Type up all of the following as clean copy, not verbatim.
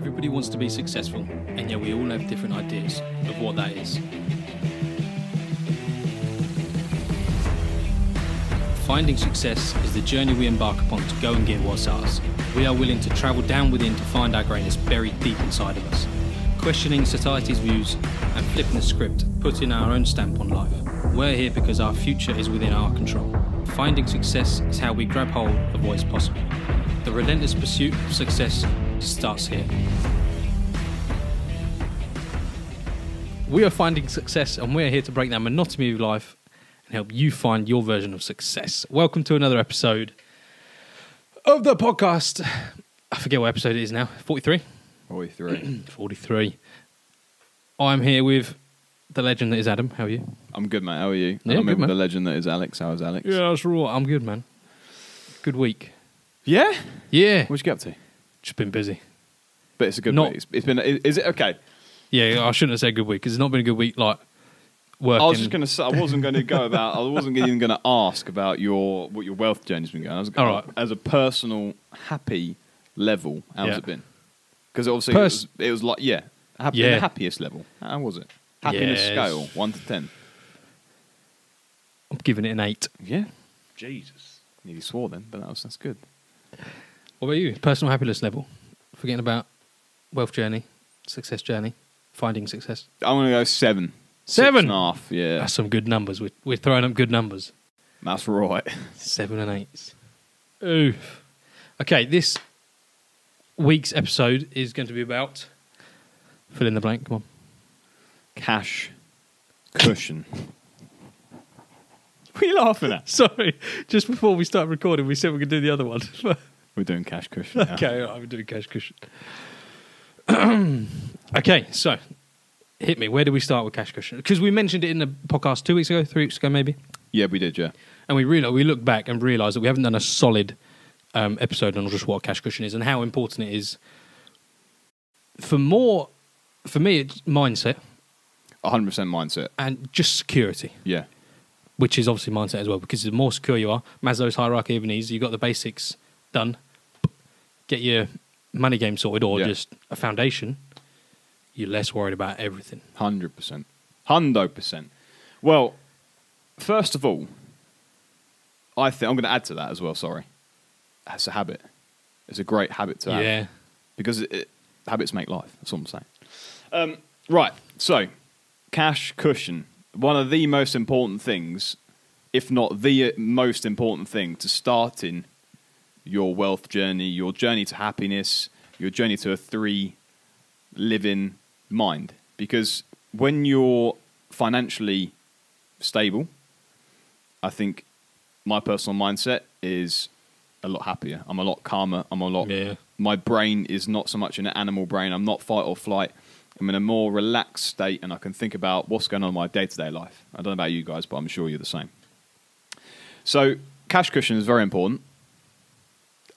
Everybody wants to be successful, and yet we all have different ideas of what that is. Finding success is the journey we embark upon to go and get what's ours. We are willing to travel down within to find our greatness buried deep inside of us. Questioning society's views and flipping the script, putting our own stamp on life. We're here because our future is within our control. Finding success is how we grab hold of what is possible. The relentless pursuit of success starts here. We are finding success, and we're here to break that monotony of life and help you find your version of success. Welcome to another episode of the podcast. I forget what episode it is now. 43? 43. 43. I'm here with the legend that is Adam. How are you? I'm good, mate. How are you? Yeah, I'm good, with man. the legend that is Alex. How is Alex? Yeah, that's right. I'm good, man. Good week. Yeah? Yeah. What'd you get up to? Just been busy. But it's a good Not- week. It's been. Is it okay? Yeah, I shouldn't have said good week because it's not been a good week, like, working. I was just going to say. I wasn't going to go about. I wasn't even going to ask about what your wealth journey's been going. All right. As a personal happy level, how's Yeah. it been? Because obviously it was like Yeah. the happiest level. How was it? Happiness Yes. scale 1 to 10. I'm giving it an 8. Yeah. Jesus. Nearly swore then, but that's good. What about you? Personal happiness level. Forgetting about wealth journey, success journey, finding success. I'm going to go 7. 7? 6.5. Yeah. That's some good numbers. We're throwing up good numbers. That's right. 7 and 8. Oof. Okay, this week's episode is going to be about... Fill in the blank, come on. Cash cushion. What are you laughing at? Sorry, just before we start recording, we said we could do the other one. We're doing cash cushion. Now. Okay, all right, we're doing cash cushion. Okay, so hit me. Where do we start with cash cushion? Because we mentioned it in the podcast 2 weeks ago, 3 weeks ago maybe, Yeah, we did, yeah. and we looked back and realised that we haven't done a solid episode on just what cash cushion is and how important it is. For me, it's mindset 100% mindset. and just security, Yeah. which is obviously mindset as well, because the more secure you are, Maslow's hierarchy of needs, you've got the basics done, get your money game sorted, or Yeah. just a foundation, you're less worried about everything. 100%. 100%. Well, first of all, I think I'm going to add to that as well, sorry. It's a habit. It's a great habit to have. Yeah. Because habits make life. That's what I'm saying. Right. So, cash cushion. One of the most important things, if not the most important thing to starting your wealth journey, your journey to happiness, your journey to a 3 living mind. Because when you're financially stable, I think my personal mindset is a lot happier. I'm a lot calmer. Yeah. My brain is not so much an animal brain. I'm not fight or flight. I'm in a more relaxed state, and I can think about what's going on in my day-to-day life. I don't know about you guys, but I'm sure you're the same. So cash cushion is very important.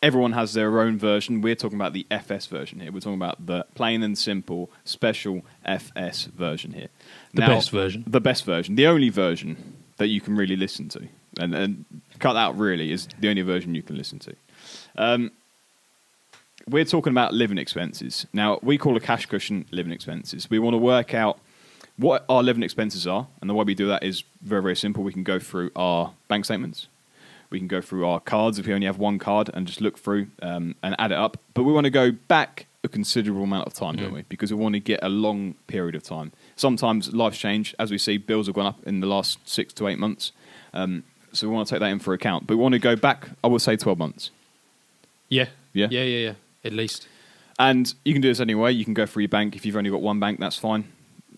Everyone has their own version. We're talking about the FS version here. We're talking about the plain and simple special FS version here. The best version. The best version. The only version that you can really listen to. And cut that out really is the only version you can listen to. We're talking about living expenses. Now, we call a cash cushion living expenses. We want to work out what our living expenses are, and the way we do that is very, very simple. We can go through our bank statements. We can go through our cards if we only have one card and just look through and add it up. But we want to go back a considerable amount of time, don't we? Because we want to get a long period of time. Sometimes life's changed. As we see, bills have gone up in the last 6 to 8 months. So we want to take that in for account. But we want to go back, I would say, 12 months. Yeah. Yeah? Yeah. At least. And you can do this anyway. You can go through your bank. If you've only got one bank, that's fine.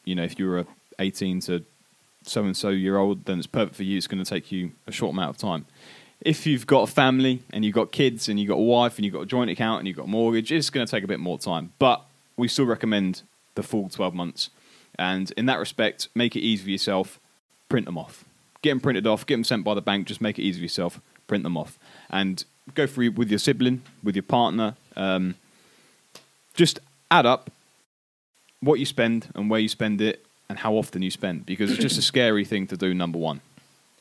You know, if you're a 18 to so-and-so year old, then it's perfect for you. It's going to take you a short amount of time. If you've got a family and you've got kids and you've got a wife and you've got a joint account and you've got a mortgage, it's going to take a bit more time. But we still recommend the full 12 months. And in that respect, make it easy for yourself. Print them off. Get them printed off. Get them sent by the bank. Just make it easy for yourself. Print them off. And go through with your sibling, with your partner. Just add up what you spend and where you spend it and how often you spend. Because it's just a scary thing to do, number one,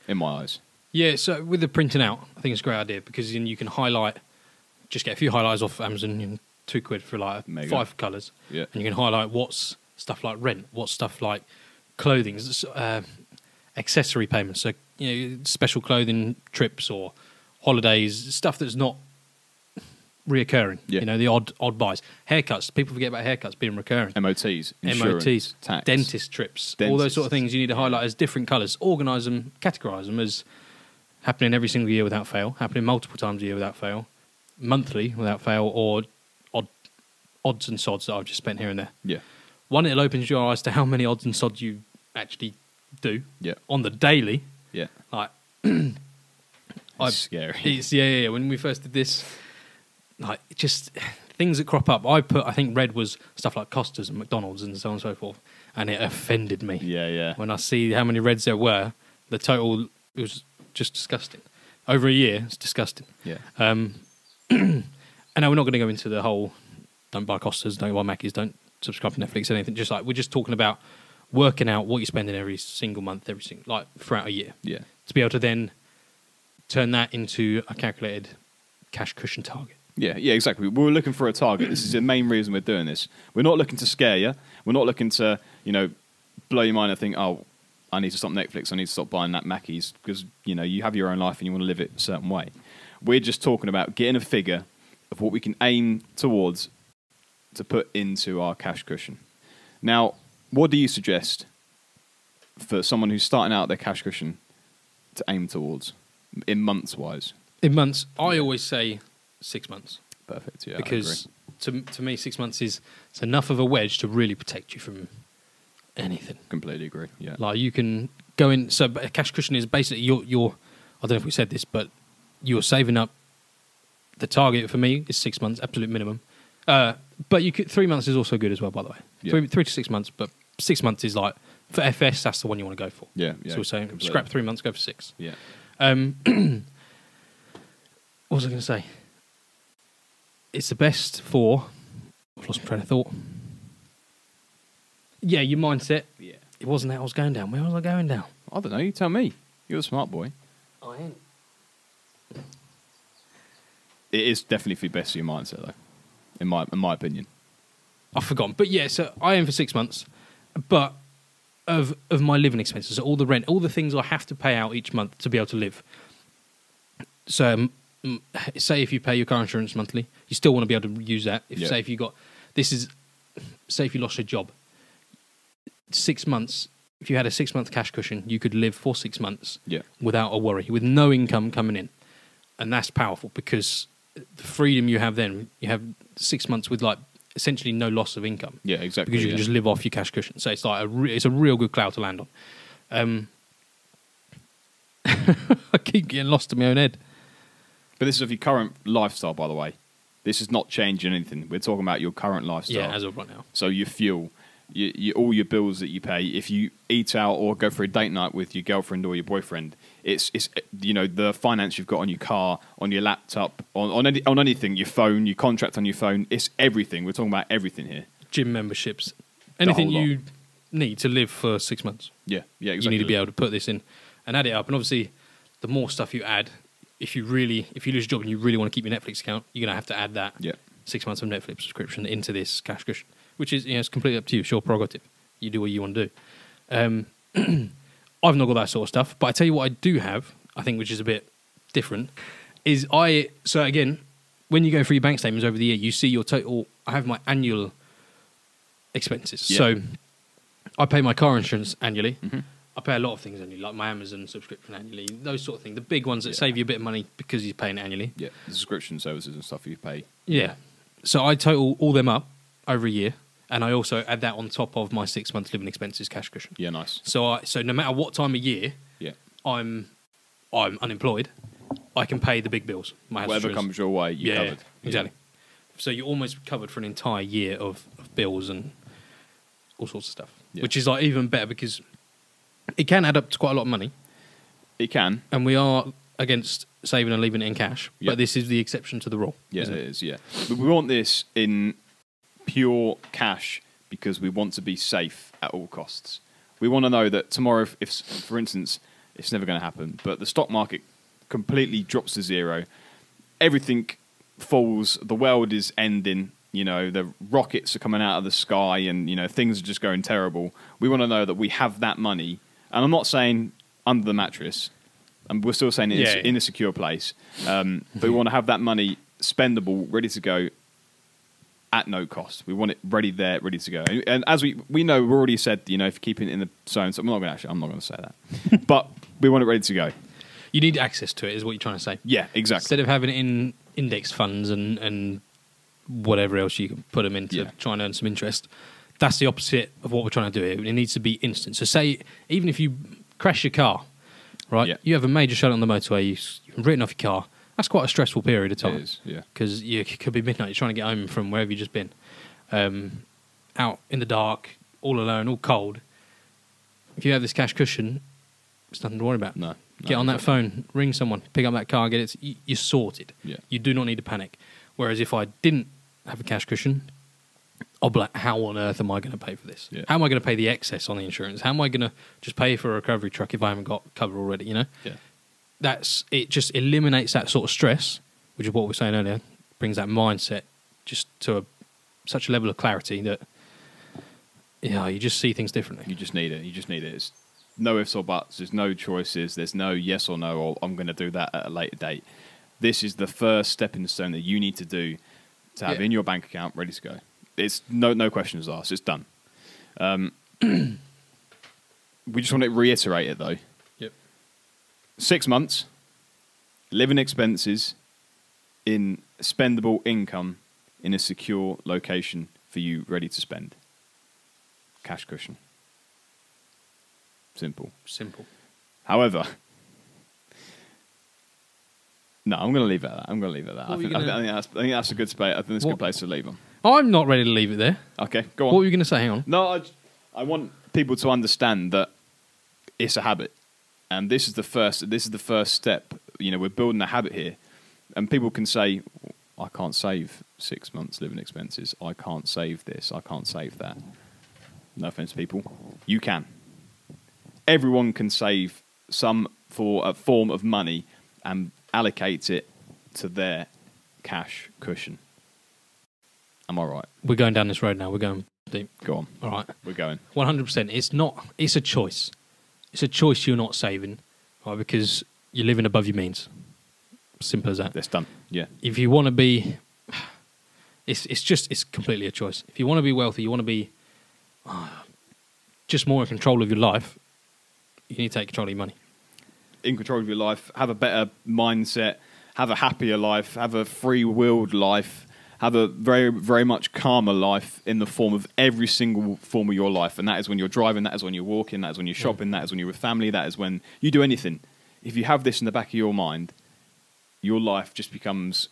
in my eyes. Yeah, so with the printing out, I think it's a great idea because then you can highlight, just get a few highlights off Amazon and £2 for like Mega. 5 colours. Yeah. And you can highlight what's stuff like rent, what's stuff like clothing, accessory payments, so special clothing trips or holidays, stuff that's not reoccurring. Yeah. The odd buys, haircuts. People forget about haircuts being recurring. MOTs, insurance, tax, dentist trips, all those sort of things. You need to highlight as different colours, organise them, categorise them as happening every single year without fail, happening multiple times a year without fail, monthly without fail, or odds and sods that I've just spent here and there. Yeah. One, it'll open your eyes to how many odds and sods you actually do. Yeah. On the daily. Yeah. Like, it's scary. It's, yeah. When we first did this, like, just things that crop up. I think red was stuff like Costa's and McDonald's and so on and so forth, and it offended me. Yeah. When I see how many reds there were, the total was just disgusting. Over a year, it's disgusting. Yeah. And now we're not going to go into the whole don't buy Costa's, don't buy Mackey's, don't subscribe to Netflix, anything. Just like we're just talking about working out what you're spending every single month, like throughout a year. Yeah. To be able to then turn that into a calculated cash cushion target. Yeah, exactly. We're looking for a target. This is the main reason we're doing this. We're not looking to scare you. We're not looking to, blow your mind and think, oh, I need to stop Netflix, I need to stop buying that Mackey's, because, you have your own life and you want to live it a certain way. We're just talking about getting a figure of what we can aim towards to put into our cash cushion. Now, what do you suggest for someone who's starting out their cash cushion to aim towards in months-wise? In months, I always say 6 months. Perfect, yeah, because to me, 6 months is it's enough of a wedge to really protect you from anything. Completely agree, yeah. Like, you can go in, so a cash cushion is basically you're I don't know if we said this, but you're saving up. The target for me is 6 months, absolute minimum. But 3 months is also good as well, by the way. Yeah. 3 to 6 months, but 6 months is like, for FS, that's the one you want to go for. Yeah. So we're saying completely. scrap 3 months, go for 6. Yeah. What was I going to say? It's the best for... I've lost my train of thought. Yeah, your mindset. Yeah. It wasn't that I was going down. Where was I going down? I don't know, you tell me. You're a smart boy. I ain't. It is definitely for the best for your mindset, though, in my opinion. I've forgotten. But yeah, so I aim for 6 months. But of my living expenses, so all the rent, all the things I have to pay out each month to be able to live. So say if you pay your car insurance monthly, you still want to be able to use that. Say if you lost your job, 6 months, if you had a 6 month cash cushion, you could live for 6 months without a worry, with no income coming in. And that's powerful because the freedom you have then, you have 6 months with like essentially no loss of income. Yeah, exactly. Because you can just live off your cash cushion. So it's like it's a real good cloud to land on. I keep getting lost in my own head. But this is of your current lifestyle, by the way. This is not changing anything. We're talking about your current lifestyle. Yeah, as of right now. So your fuel, all your bills that you pay. If you eat out or go for a date night with your girlfriend or your boyfriend, it's the finance you've got on your car, on your laptop, on anything, your phone, your contract on your phone. It's everything. We're talking about everything here. Gym memberships, anything you need to live for 6 months. Yeah, exactly. You need to be able to put this in and add it up. And obviously, the more stuff you add, if you lose your job and you really want to keep your Netflix account, you're going to have to add that 6 months of Netflix subscription into this cash cushion, which is it's completely up to you. It's your prerogative. You do what you want to do. I've not got that sort of stuff, but I tell you what I do have, I think, which is a bit different, is so again, when you go through your bank statements over the year, you see your total. I have my annual expenses. Yeah. So I pay my car insurance annually. Mm-hmm. I pay a lot of things annually, like my Amazon subscription annually, those sort of things. The big ones that save you a bit of money because you're paying it annually. Yeah, the subscription services and stuff you pay. Yeah. So I total all them up over a year, and I also add that on top of my 6 months living expenses cash cushion. Yeah, nice. So no matter what time of year I'm unemployed, I can pay the big bills. Whatever comes your way, you're covered. Exactly. So you're almost covered for an entire year of bills and all sorts of stuff, which is like even better because it can add up to quite a lot of money. It can. And we are against saving and leaving it in cash, but this is the exception to the rule. Yeah, it is, yeah. But we want this in pure cash because we want to be safe at all costs. We want to know that tomorrow, if for instance, it's never going to happen, but the stock market completely drops to zero, everything falls, the world is ending, you know, the rockets are coming out of the sky and, you know, things are just going terrible. We want to know that we have that money. And I'm not saying under the mattress. And we're still saying it's in a secure place. But we want to have that money spendable, ready to go at no cost. We want it ready there, ready to go. And as we know, we've already said, you know, if you keep it in the zone, so I'm not going to say that. But we want it ready to go. You need access to it, is what you're trying to say. Yeah, exactly. Instead of having it in index funds and whatever else you can put them into, try and earn some interest, that's the opposite of what we're trying to do here. It needs to be instant. So say, even if you crash your car, right, you have a major shut on the motorway, you've written off your car, that's quite a stressful period of time. It is, yeah. Because it could be midnight, you're trying to get home from wherever you've just been. Out in the dark, all alone, all cold. If you have this cash cushion, it's nothing to worry about. No. Get on that phone, ring someone, pick up that car, get it. You're sorted. Yeah. You do not need to panic. Whereas if I didn't have a cash cushion, I'll be like, how on earth am I going to pay for this? Yeah. How am I going to pay the excess on the insurance? How am I going to just pay for a recovery truck if I haven't got cover already? You know. Yeah. It just eliminates that sort of stress, which is what we were saying earlier. Brings that mindset just to such a level of clarity that you just see things differently. You just need it. It's no ifs or buts. There's no choices. There's no yes or no, or I'm going to do that at a later date. This is the first stepping stone that you need to do to have in your bank account ready to go. It's no questions asked. It's done. We just want to reiterate it, though. Yep. 6 months, living expenses in spendable income in a secure location for you ready to spend. Cash cushion. Simple. However, no, I'm going to leave it at that. I think that's a good space. I think that's a good place to leave them. I'm not ready to leave it there. Okay, go on. What were you going to say? Hang on. No, I want people to understand that it's a habit, and this is the first step. You know, we're building a habit here, and people can say, "I can't save 6 months living expenses. I can't save this. I can't save that." No offense, people. You can. Everyone can save some for a form of money and allocate it to their cash cushion. Am I right? We're going down this road now. We're going deep. Go on. All right. We're going. 100%. It's a choice. It's a choice you're not saving, right? Because you're living above your means. Simple as that. That's done. Yeah. If you want to be, it's completely a choice. If you want to be wealthy, you want to be just more in control of your life, you need to take control of your money. In control of your life, have a better mindset, have a happier life, have a free-willed life, have a very, very much calmer life in the form of every single form of your life. And that is when you're driving, that is when you're walking, that is when you're shopping, that is when you're with family, that is when you do anything. If you have this in the back of your mind, your life just becomes,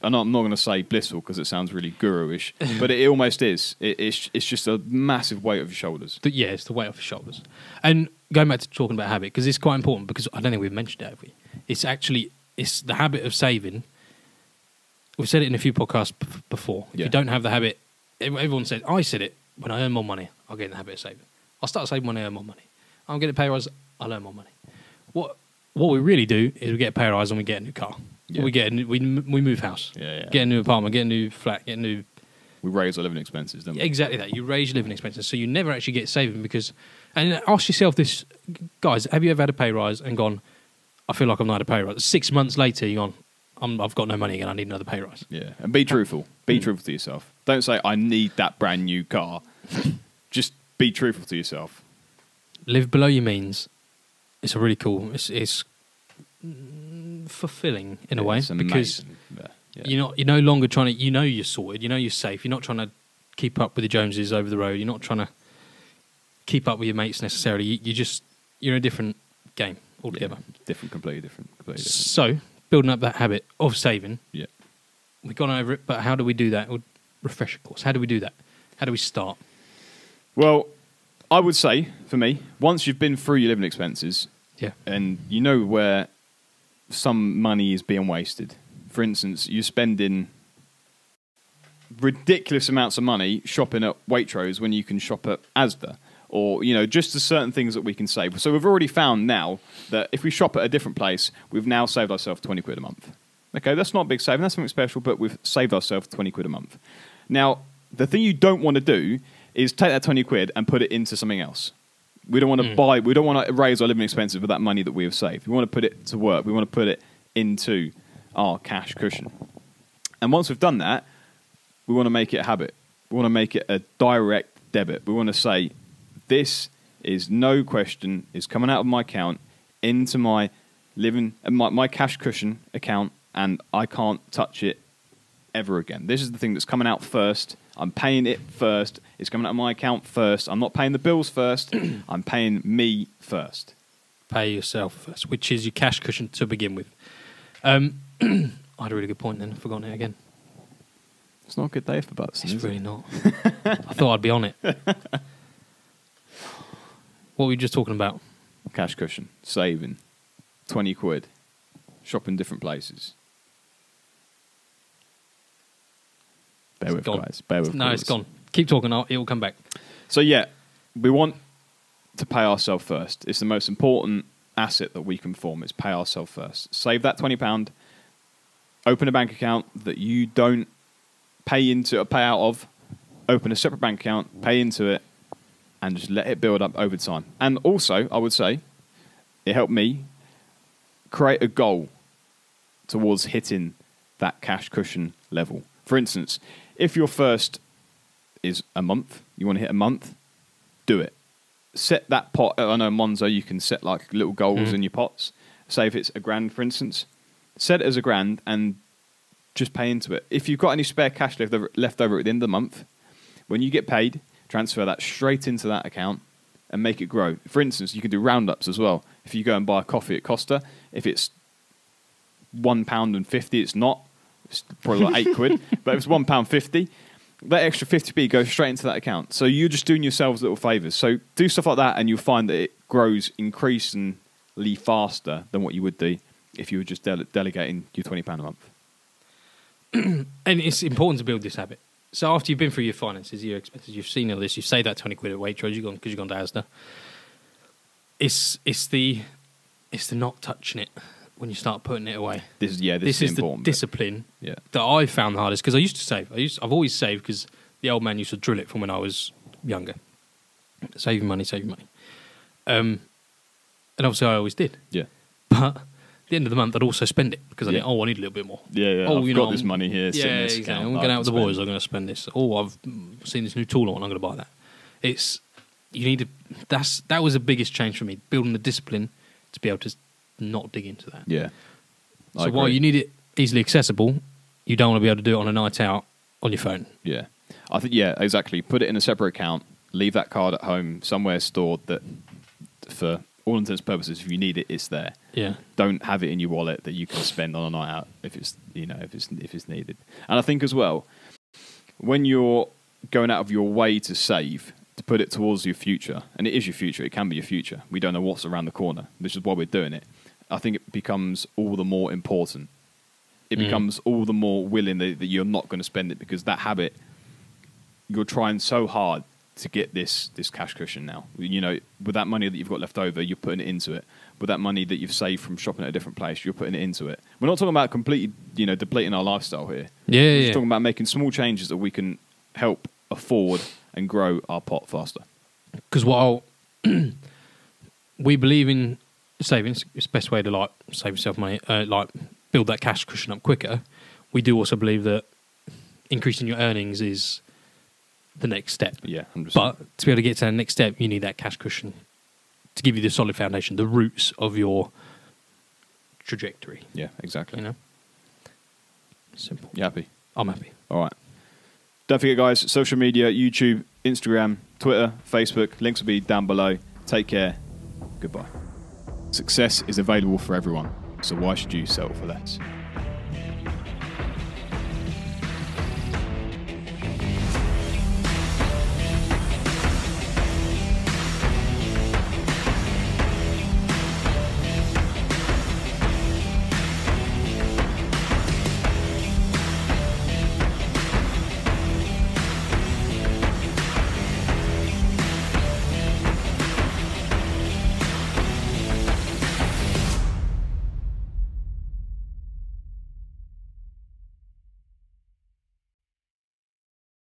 and I'm not going to say blissful because it sounds really guru-ish, but it almost is. It's just a massive weight off your shoulders. Yeah, it's the weight off your shoulders. And going back to talking about habit, because it's quite important, because I don't think we've mentioned it, have we? It's the habit of saving. We've said it in a few podcasts before. If you don't have the habit, everyone said, I said it, when I earn more money, I'll get in the habit of saving. I'll start saving when I earn more money. I'll get a pay rise, I'll earn more money. What we really do is we get a pay rise and we get a new car. Yeah. We move house. Get a new apartment, get a new flat, get a new... We raise our living expenses, don't we? Exactly that. You raise your living expenses. So you never actually get saving because... And ask yourself this, guys, have you ever had a pay rise and gone, I feel like I've not had a pay rise? 6 months later, you've gone, I've got no money again, I need another pay rise. Yeah, and be truthful. Be truthful to yourself. Don't say, I need that brand new car. Just be truthful to yourself. Live below your means. It's a really cool... It's fulfilling in a way because you're no longer trying to, you're sorted, you're safe, you're not trying to keep up with the Joneses over the road, you're not trying to keep up with your mates necessarily, you're in a different game altogether. Completely different. So building up that habit of saving, we've gone over it, but how do we do that? Refresher course, how do we do that? How do we start? Well, I would say for me, once you've been through your living expenses and you know where some money is being wasted. For instance, you're spending ridiculous amounts of money shopping at Waitrose when you can shop at Asda. Or, just the certain things that we can save. So we've already found now that if we shop at a different place, we've now saved ourselves 20 quid a month. Okay, that's not a big saving. That's something special, but we've saved ourselves 20 quid a month. Now, the thing you don't want to do is take that 20 quid and put it into something else. We don't want to buy, we don't want to raise our living expenses with that money that we have saved. We want to put it to work. We want to put it into our cash cushion. And once we've done that, we want to make it a habit. We want to make it a direct debit. We want to say, this is no question, is coming out of my account into my my cash cushion account, and I can't touch it ever again. This is the thing that's coming out first. I'm paying it first. It's coming out of my account first. I'm not paying the bills first. I'm paying me first. Pay yourself first, which is your cash cushion to begin with. I had a really good point then. I've forgotten it again. It's not a good day for butts. It's really not. I thought I'd be on it. What were you just talking about? Cash cushion, saving, 20 quid, shopping different places. Bear with, guys. Bear with. No, it's gone. Keep talking. It will come back. So, yeah, we want to pay ourselves first. It's the most important asset that we can form, is pay ourselves first. Save that £20. Open a bank account that you don't pay into or pay out of. Open a separate bank account, pay into it, and just let it build up over time. And also, I would say, it helped me create a goal towards hitting that cash cushion level. For instance, if your first is a month, you want to hit a month, do it. Set that pot. I know Monzo, you can set like little goals in your pots. Say if it's £1,000, for instance, set it as £1,000 and just pay into it. If you've got any spare cash left over at the end of the month, when you get paid, transfer that straight into that account and make it grow. For instance, you can do roundups as well. If you go and buy a coffee at Costa, if it's £1.50, it's not. It's probably like 8 quid. But if it's £1.50, that extra 50p goes straight into that account. So you're just doing yourselves little favours. So do stuff like that, and you'll find that it grows increasingly faster than what you would do if you were just delegating your £20 a month. And it's important to build this habit. So after you've been through your finances, your expenses, you've seen all this, you've saved that 20 quid at Waitrose, because you've gone to Asda. It's the not touching it when you start putting it away. This is the discipline that I found the hardest, because I used to save. I've always saved, because the old man used to drill it from when I was younger. Saving money. And obviously I always did. Yeah. But at the end of the month, I'd also spend it, because I think, I need a little bit more. Yeah. I've got this money here. Yeah, exactly. I'm going out with the boys, I'm going to spend this. I've seen this new tool on, I'm going to buy that. That was the biggest change for me, building the discipline to be able to not dig into that. Yeah. So while you need it easily accessible, you don't want to be able to do it on a night out on your phone. Yeah. I think, exactly. Put it in a separate account, leave that card at home somewhere stored that for all intents and purposes, if you need it, it's there. Yeah. Don't have it in your wallet that you can spend on a night out if it's needed. And I think as well, when you're going out of your way to save, to put it towards your future, and it is your future, it can be your future. We don't know what's around the corner, which is why we're doing it. I think it becomes all the more important. It becomes all the more willing that you're not going to spend it, because that habit, you're trying so hard to get this cash cushion now. You know, with that money that you've got left over, you're putting it into it. With that money that you've saved from shopping at a different place, you're putting it into it. We're not talking about completely, depleting our lifestyle here. We're just talking about making small changes that we can help afford and grow our pot faster. Because while we believe in savings, it's the best way to save yourself money, build that cash cushion up quicker, we do also believe that increasing your earnings is the next step. Yeah, 100%. But to be able to get to the next step, you need that cash cushion to give you the solid foundation, the roots of your trajectory. Yeah, exactly. Simple. You happy? I'm happy. All right. Don't forget, guys, social media, YouTube, Instagram, Twitter, Facebook. Links will be down below. Take care. Goodbye. Success is available for everyone, so why should you settle for less?